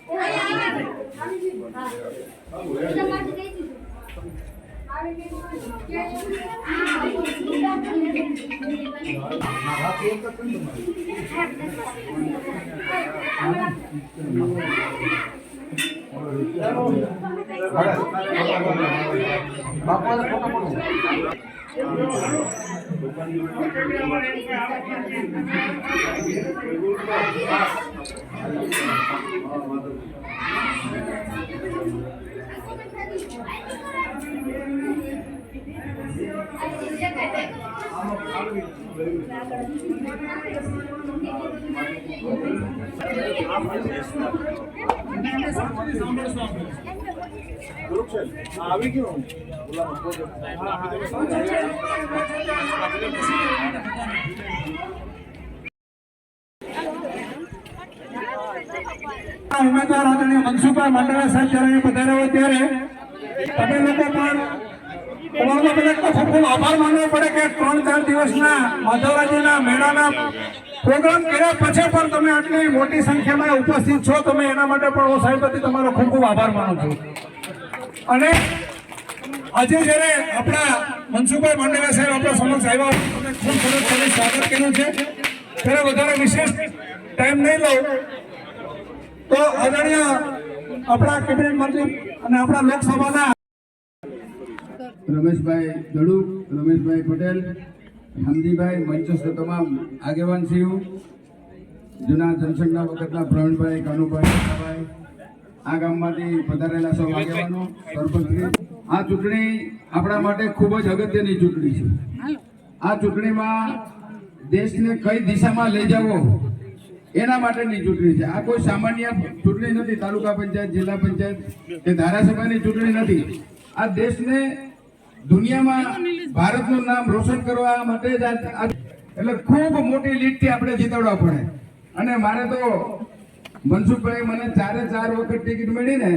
આવી ગયો ઉમેદવાર આદરણીય મનસુખભાઈ માંડવિયા સાહેબ જ્યારે પધાર્યા ત્યારે તમે લોકો પણ તમારો ખૂબ ખૂબ આભાર માનવો પડે કે 3-4 દિવસના માધવરાજીના મેળાના પ્રોગ્રામ કર્યા પછી પણ તમે આટલી મોટી સંખ્યામાં ઉપસ્થિત છો. તમે એના માટે પણ હું સાહેબ વતી તમારો ખૂબ ખૂબ આભાર માનું છું. અને આજે જ્યારે આપણા મનસુખભાઈ માંડવિયા સાહેબ આપણા સમક્ષ આવ્યા તમે ખૂબ સરસ સ્વાગત કર્યું છે. ત્યારે વધારે વિશેષ ટાઈમ નહીં લઉં તો આદરણીય આપણા કેબિનેટ મંત્રી અને આપણા લોકસભાના રમેશભાઈ દડુક, રમેશભાઈ પટેલ, હમદીભાઈ, મંચસ્થ તમામ આગેવાનશ્રીઓ, જૂના જનસંઘના વખતના પ્રવીણભાઈ, કાનુભાઈ, આ ગામમાંથી પધારેલા સૌ આગેવાનો, સરપંચશ્રી, આ ચૂંટણી આપણા માટે ખૂબ જ અગત્યની ચૂંટણી છે. આ ચૂંટણીમાં દેશને કઈ દિશામાં લઈ જવો એના માટેની ચૂંટણી છે. આ કોઈ સામાન્ય ચૂંટણી નથી. તાલુકા પંચાયત, જિલ્લા પંચાયત કે ધારાસભાની ચૂંટણી નથી. આ દેશને દુનિયામાં ભારતનું નામ રોશન કરવા માટે જ એટલે ખૂબ મોટી લીડથી આપણે જીતાડવા પડે. અને મારે તો મનસુખભાઈ મને 4 વખત ટિકિટ મળી ને,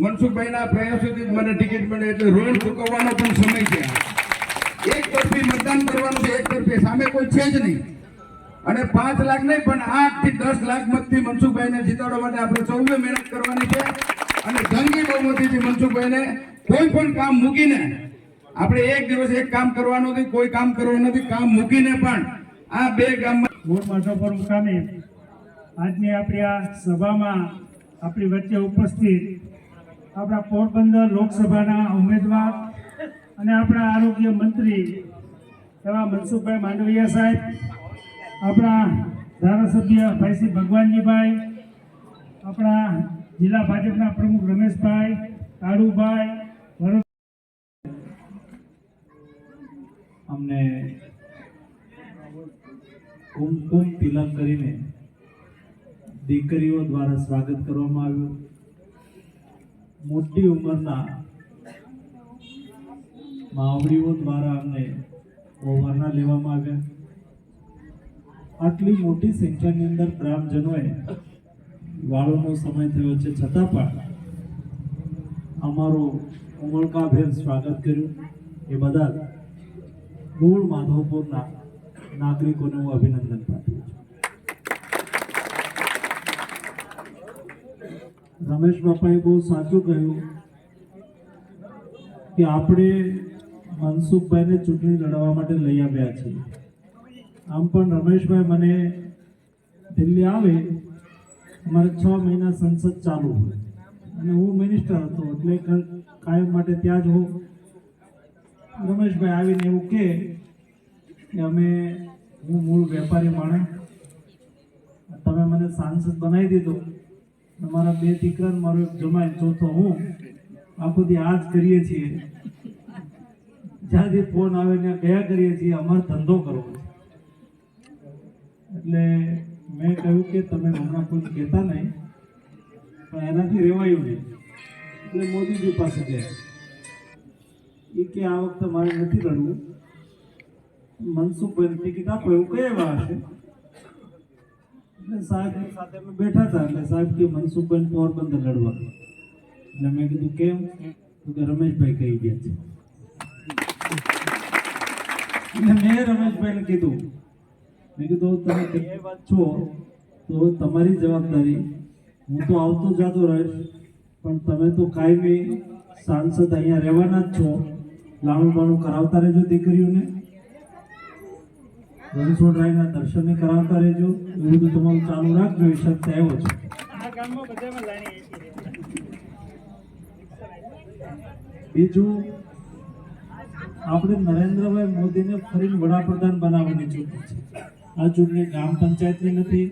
મનસુખભાઈના પ્રયાસોથી જ મને ટિકિટ મળી. એટલે ઋણ ચૂકવવાનો પણ સમય છે. એક તરફી મતદાન કરવાનું છે, એક તરફી, સામે કોઈ છે જ નહીં. અને 5 લાખ નહીં પણ 8 થી 10 લાખ મતથી મનસુખભાઈને જીતાડવા માટે આપણે સૌએ મહેનત કરવાની છે. અને જંગી બહુમતીથી મનસુખભાઈને કોઈ પણ કામ મૂકીને, આપણે એક દિવસ એક કામ કરવાનું નથી, કોઈ કામ કરવાનું નથી, કામ મૂકીને પણ આ 2 ગામમાં પર મુકામે આજની આપણી આ સભામાં આપણી વચ્ચે ઉપસ્થિત આપણા પોરબંદર લોકસભાના ઉમેદવાર અને આપણા આરોગ્ય મંત્રી એવા મનસુખભાઈ માંડવિયા સાહેબ, આપણા ધારાસભ્ય ભાઈશ્રી ભગવાનજીભાઈ, આપણા જિલ્લા ભાજપના પ્રમુખ રમેશભાઈ, કાળુભાઈ, અમને કુમકુમ તિલક કરીને દીકરીઓ દ્વારા સ્વાગત કરવામાં આવ્યું. મોટી ઉંમરના માવડીઓ દ્વારા અમને ઓવારણા લેવામાં આવ્યા. આટલી મોટી સંખ્યાની અંદર ગ્રામજનોએ વાળોનો સમય થયો છે છતાં પણ અમારું ઉમળકાભેર સ્વાગત કર્યું. એ બદલ મૂળ માધવપુરના નાગરિકોને હું અભિનંદન પાઠવું છું. રમેશ બાપાએ બહુ સાચું કહ્યું કે આપણે મનસુખભાઈને ચૂંટણી લડવા માટે લઈ આવ્યા છીએ. આમ પણ રમેશભાઈ મને દિલ્હી આવે, અમારે 6 મહિના સંસદ ચાલુ હોય અને હું મિનિસ્ટર હતો એટલે કાયમ માટે ત્યાં જ હોઉં. રમેશભાઈ આવીને એવું કે હું મૂળ વેપારી માણસ, તમે મને સાંસદ બનાવી દીધો, તમારા 2 દીકરા મારો એક જમાઈ, ચોથો હું, આખો દી આ જ કરીએ છીએ, જ્યાંથી ફોન આવે ત્યાં ગયા કરીએ છીએ, અમારો ધંધો કરવો છે. એટલે મેં કહ્યું કે તમે હમણાં કોઈ કહેતા નહીં, પણ એનાથી રેવાયું નહીં. એટલે મોદીજી પાસે ગયા. એ કે આ વખતે મારે નથી લડવું, મનસુખભાઈને ટિકિટ આપો એવું કહેવા હશે. એટલે સાહેબની સાથે અમે બેઠા હતા. એટલે સાહેબ કે મનસુખભાઈને પોરબંદર લડવાનું. એટલે મેં કીધું કેમ? તો કે રમેશભાઈ કહી ગયા છે. એટલે મેં રમેશભાઈને કીધું, મેં કીધું તમે કઈ વાત છો તો તમારી જવાબદારી હું તો આવતો જતો રહીશ, પણ તમે તો કાયમી સાંસદ અહીંયા રહેવાના જ છો. લાણું બાણું કરાવતા રહેજો દીકરીઓને, રણછોડરાયના દર્શન કરાવતા રહેજો. એવું બધું તમારું ચાલુ રાખજો. એ શબ્દ આવ્યો છે. બીજું, આપણે નરેન્દ્રભાઈ મોદીને ફરી વડાપ્રધાન બનાવવાની ચૂંટણી છે. આ ચૂંટણી ગ્રામ પંચાયતની નથી,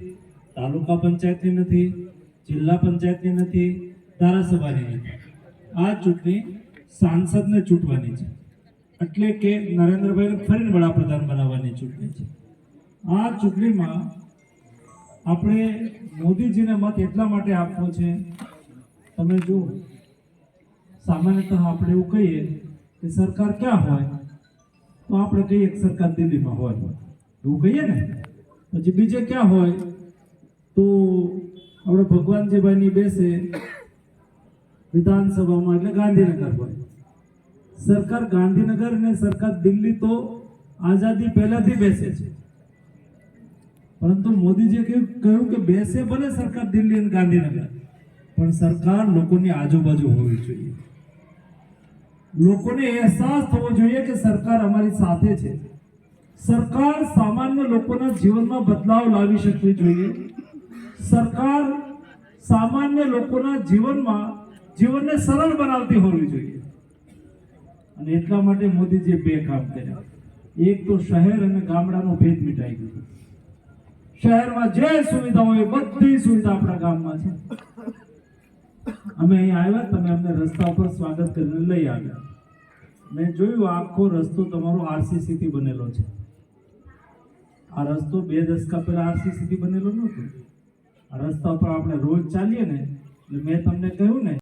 તાલુકા પંચાયતની નથી, જિલ્લા પંચાયતની નથી, ધારાસભાની નથી. આ ચૂંટણી સાંસદને ચૂંટવાની છે. એટલે કે નરેન્દ્રભાઈને ફરી વડાપ્રધાન બનાવવાની ચૂંટણી છે. આ ચૂંટણીમાં આપણે મોદીજીને મત એટલા માટે આપવો છે, તમે જુઓ, સામાન્યતઃ આપણે એવું કહીએ કે સરકાર ક્યાં હોય તો આપણે કહીએ કે સરકાર દિલ્હીમાં હોય, એવું કહીએ ને. પછી બીજે ક્યાં હોય તો આપણે ભગવાનજીભાઈની બેસે વિધાનસભામાં, એટલે ગાંધીનગર હોય. સરકાર ગાંધીનગર અને સરકાર દિલ્હી તો આઝાદી પહેલાથી બેસે છે, પરંતુ મોદીજીએ કહ્યું કે બેસે ભલે સરકાર દિલ્હી અને ગાંધીનગર, પણ સરકાર લોકોની આજુબાજુ હોવી જોઈએ. લોકોને અહેસાસ થવો જોઈએ કે સરકાર અમારી સાથે છે. સરકાર સામાન્ય લોકોના જીવનમાં બદલાવ લાવી શકવી જોઈએ. સરકાર સામાન્ય લોકોના જીવનને સરળ બનાવતી હોવી જોઈએ. અને એટલા માટે મોદીજીએ બે કામ કર્યા. એક તો શહેર અને ગામડાનો ભેદ મિટાઈ ગયો. શહેરમાં જે સુવિધાઓ એ બધી સુવિધા આપણા ગામમાં છે. અમે અહીં આવ્યા, તમે અમને રસ્તા ઉપર સ્વાગત કરીને લઈ આવ્યા. મેં જોયું આખો રસ્તો તમારો RCC થી બનેલો છે. આ રસ્તો 2 દશકા પહેલા RCC થી બનેલો નહોતો. આ રસ્તા ઉપર આપણે રોજ ચાલીએ ને, એટલે મેં તમને કહ્યું ને